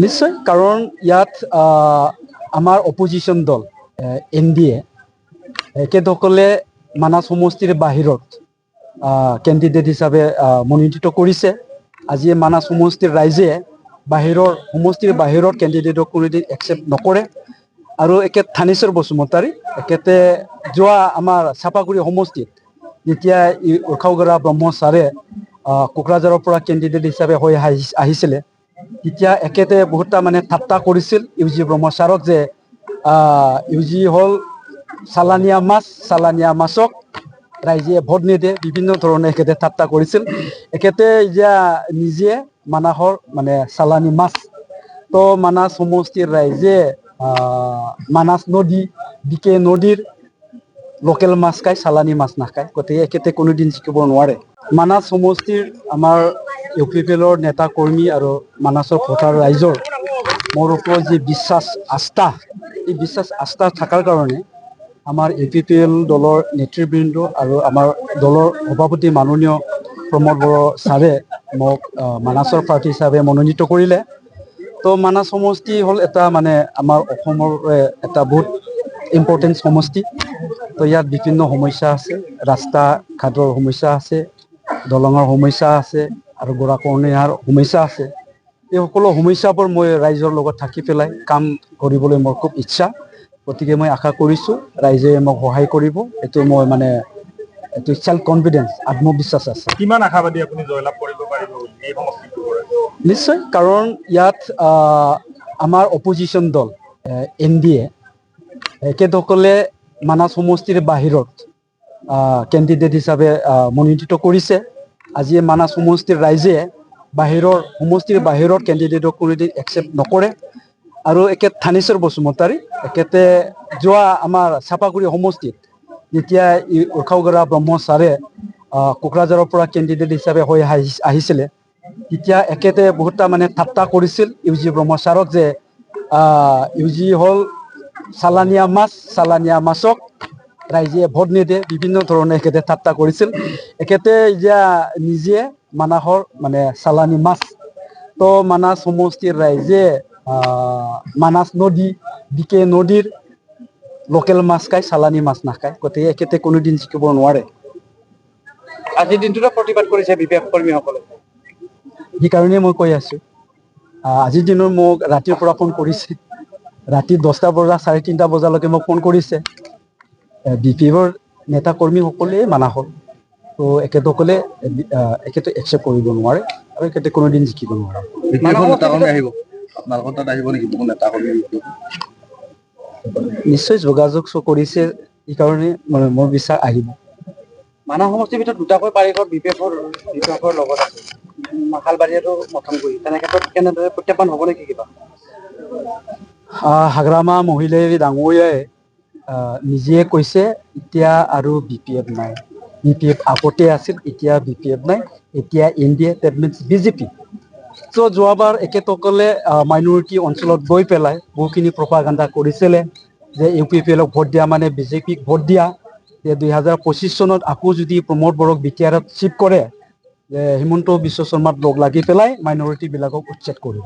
নিশ্চয়, কাৰণ ইয়াত আমাৰ অপজিশ্যন দল NDA এখেতসকলে মানাস সমষ্টিৰ বাহিৰত কেণ্ডিডেট হিচাপে মনোনীত কৰিছে। আজি মানাস সমষ্টিৰ ৰাইজে সমষ্টিৰ বাহিৰত কেণ্ডিডেটক কোনোদিন একচেপ্ট নকৰে। আৰু এখেত থানেশ্বৰ বসুমতাৰী এখেতে যোৱা আমাৰ চাপাগুৰি সমষ্টিত যেতিয়া উৰ্খাওগৰা ব্ৰহ্ম ছাৰে কোকৰাঝাৰৰ পৰা কেণ্ডিডেট হিচাপে হৈ আহিছিলে, তেতিয়া এখেতে বহুতটা মানে ঠাট্টা কৰিছিল UG ব্ৰহ্ম ছাৰক যে UG হ'ল চালানিয়া মাছক ৰাইজে ভোট নিদিয়ে, বিভিন্ন ধৰণে এখেতে ঠাট্টা কৰিছিল। এখেতে এতিয়া নিজে মানাসৰ মানে চালানি মাছ, তো মানাস সমষ্টিৰ ৰাইজে মানাস নদী বিকে নদীৰ লোকেল মাছ খায়, চালানি মাছ নাখায়। গতিকে এখেতে কোনোদিন জিকিব নোৱাৰে। মানাস সমষ্টিৰ আমাৰ UPPLৰ নেতা কৰ্মী আৰু মানাসৰ ভোটাৰ ৰাইজৰ মোৰ ওপৰত যি বিশ্বাস আস্থা, এই বিশ্বাস আস্থা থকাৰ কাৰণে আমাৰ UPPL দলৰ নেতৃবৃন্দ আৰু আমাৰ দলৰ সভাপতি মাননীয় প্ৰমোদ বড়ো ছাৰে মোক মানাসৰ প্ৰাৰ্থী হিচাপে মনোনীত কৰিলে। তো মানাস সমষ্টি হ'ল এটা মানে আমাৰ অসমৰ এটা বহুত ইম্পৰ্টেণ্ট সমষ্টি। তো ইয়াত বিভিন্ন সমস্যা আছে, ৰাস্তা ঘাটৰ সমস্যা আছে, দলঙৰ সমস্যা আছে আৰু গৰাখহনীয়াৰ সমস্যা আছে। এই সকলো সমস্যাবোৰ মই ৰাইজৰ লগত থাকি পেলাই কাম কৰিবলৈ মোৰ খুব ইচ্ছা। গতিকে মই আশা কৰিছোঁ ৰাইজে মোক সহায় কৰিব। এইটো মই মানে এইটো চেল্ফ কনফিডেন্স, আত্মবিশ্বাস আছে। কিমান আশাবাদী আপুনি জয়লাভ কৰিব পাৰিব এই সমষ্টিটোৰ পৰা? নিশ্চয়, কাৰণ ইয়াত আমাৰ অপজিশ্যন দল NDA এখেতসকলে মানাস সমষ্টিৰ বাহিৰত কেণ্ডিডেট হিচাপে মনোনীত কৰিছে। আজি মানাস সমষ্টিৰ ৰাইজে সমষ্টিৰ বাহিৰত কেণ্ডিডেটক কোনোদিন একচেপ্ট নকৰে। আৰু এখেত থানেশ্বৰ বসুমতাৰী এখেতে যোৱা আমাৰ চাপাগুৰি সমষ্টিত যেতিয়া উৰ্খাওগৰা ব্ৰহ্ম ছাৰে কোকৰাঝাৰৰ পৰা কেণ্ডিডেট হিচাপে হৈ আহিছিলে, তেতিয়া এখেতে বহুতটা মানে ঠাট্টা কৰিছিল UG ব্ৰহ্ম ছাৰক যে UG হ'ল চালানিয়া মাছক ৰাইজে ভোট নিদিয়ে, বিভিন্ন ধৰণে এখেতে ঠাট্টা কৰিছিল। এখেতে এতিয়া নিজে মানাসৰ মানে চালানি মাছ, তো মানাস সমষ্টিৰ ৰাইজে মানাস নদী বিকে নদীৰ লোকেল মাছ খায়, চালানি মাছ নাখায়। গতিকে এখেতে কোনোদিন জিকিব নোৱাৰে। আজিৰ দিনটোতে প্ৰতিবাদ কৰিছে BPF কৰ্মীসকলে। সেইকাৰণে মই কৈ আছো, আজিৰ দিনত মোক ৰাতিৰ পৰা ফোন কৰিছে, ৰাতি 10টা বজা 3:30 বজালৈকে মোক ফোন কৰিছে BPFৰ নেতা কৰ্মীসকলে মানাসৰ। তো এখেতসকলে এখেতে একচেপ্ট কৰিব নোৱাৰে আৰু এখেতে কোনোদিন জিকিব নোৱাৰে। নিশ্চয় যোগাযোগ কৰিছে, এইকাৰণে মোৰ বিশ্বাস আহিব। মানাহ সমষ্টিৰ ভিতৰত দুটাকৈ পাৰিষদ BPFৰ লগত আছে, মাখালবাৰী আৰু মথনগুৰি। তেনে ক্ষেত্ৰত কেনেদৰে প্ৰত্যাহ্বান হ'ব নেকি কিবা? হাগ্ৰামা মহিলাই ডাঙৰীয়াই নিজে কৈছে এতিয়া আৰু BPF নাই। BPF আগতে আছিল, এতিয়া BPF নাই, এতিয়া NDA, that means BJP। তো যোৱাবাৰ এখেতসকলে মাইনৰিটি অঞ্চলত গৈ পেলাই বহুখিনি প্ৰপাগাণ্ডা কৰিছিলে যে UPPLক ভোট দিয়া মানে BJPক ভোট দিয়া, যে 2025 চনত আকৌ যদি প্ৰমোদ বড়োক BTRত চিফ কৰে, যে হিমন্ত বিশ্ব শৰ্মাত লগ লাগি পেলাই মাইনৰিটিবিলাকক উচ্ছেদ কৰিব।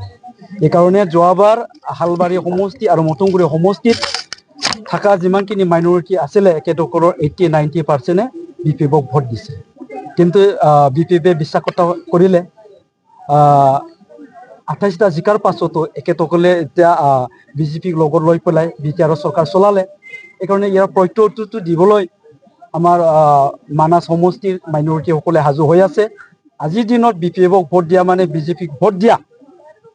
এইকাৰণে যোৱাবাৰ হালবাৰী সমষ্টি আৰু মথংগুৰি সমষ্টিত থকা যিমানখিনি মাইনৰিটি আছিলে এখেতসকলৰ 80-90% BPFক ভোট দিছে। কিন্তু BPFে বিশ্বাসঘাতকতা কৰিলে। 28টা জিকাৰ পাছতো এখেতসকলে এতিয়া BJPক লগত লৈ পেলাই BTRৰ চৰকাৰ চলালে। এইকাৰণে ইয়াৰ প্ৰত্যুত্তৰটো দিবলৈ আমাৰ মানাস সমষ্টিৰ মাইনৰিটিসকলে সাজু হৈ আছে। আজিৰ দিনত BPFক ভোট দিয়া মানে BJPক ভোট দিয়া।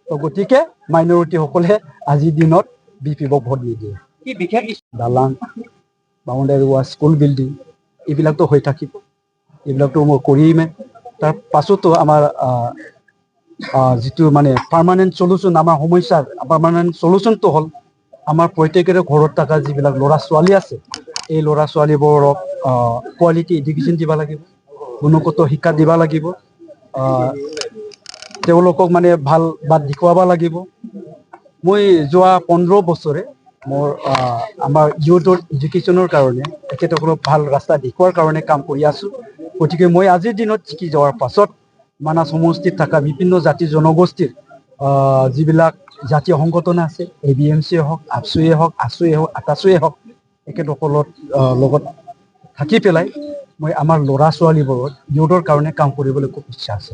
তো গতিকে মাইনৰিটিসকলে আজিৰ দিনত BPFক ভোট নিদিয়ে। কি বিশেষ দালাং, বাউণ্ডাৰী ৱাল, স্কুল বিল্ডিং এইবিলাকতো হৈ থাকিব, এইবিলাকতো মই কৰিমে। তাৰ পাছতো আমাৰ যিটো মানে পাৰ্মানেণ্ট চলুচন, আমাৰ সমস্যাৰ পাৰ্মানেণ্ট চলুচনটো হ'ল আমাৰ প্ৰত্যেকৰে ঘৰত থকা যিবিলাক ল'ৰা ছোৱালী আছে, এই ল'ৰা ছোৱালীবোৰক কোৱালিটি এডুকেশ্যন দিব লাগিব, গুণগত শিক্ষা দিব লাগিব, তেওঁলোকক মানে ভাল বাট দেখুৱাব লাগিব। মই যোৱা 15 বছৰে মোৰ আমাৰ ইউথৰ এডুকেশ্যনৰ কাৰণে তেখেতসকলক ভাল ৰাস্তা দেখুৱাৰ কাৰণে কাম কৰি আছোঁ। গতিকে মই আজিৰ দিনত জিকি যোৱাৰ পাছত মানাস সমষ্টিত থকা বিভিন্ন জাতি জনগোষ্ঠীৰ যিবিলাক জাতীয় সংগঠন আছে, ABMCয়ে হওক, আপচুয়ে হওক, আচুয়ে হওক, আটাচুয়ে হওক, এখেতসকলৰ লগত থাকি পেলাই মই আমাৰ ল'ৰা ছোৱালীবোৰৰ ইউথৰ কাৰণে কাম কৰিবলৈ খুব ইচ্ছা আছে।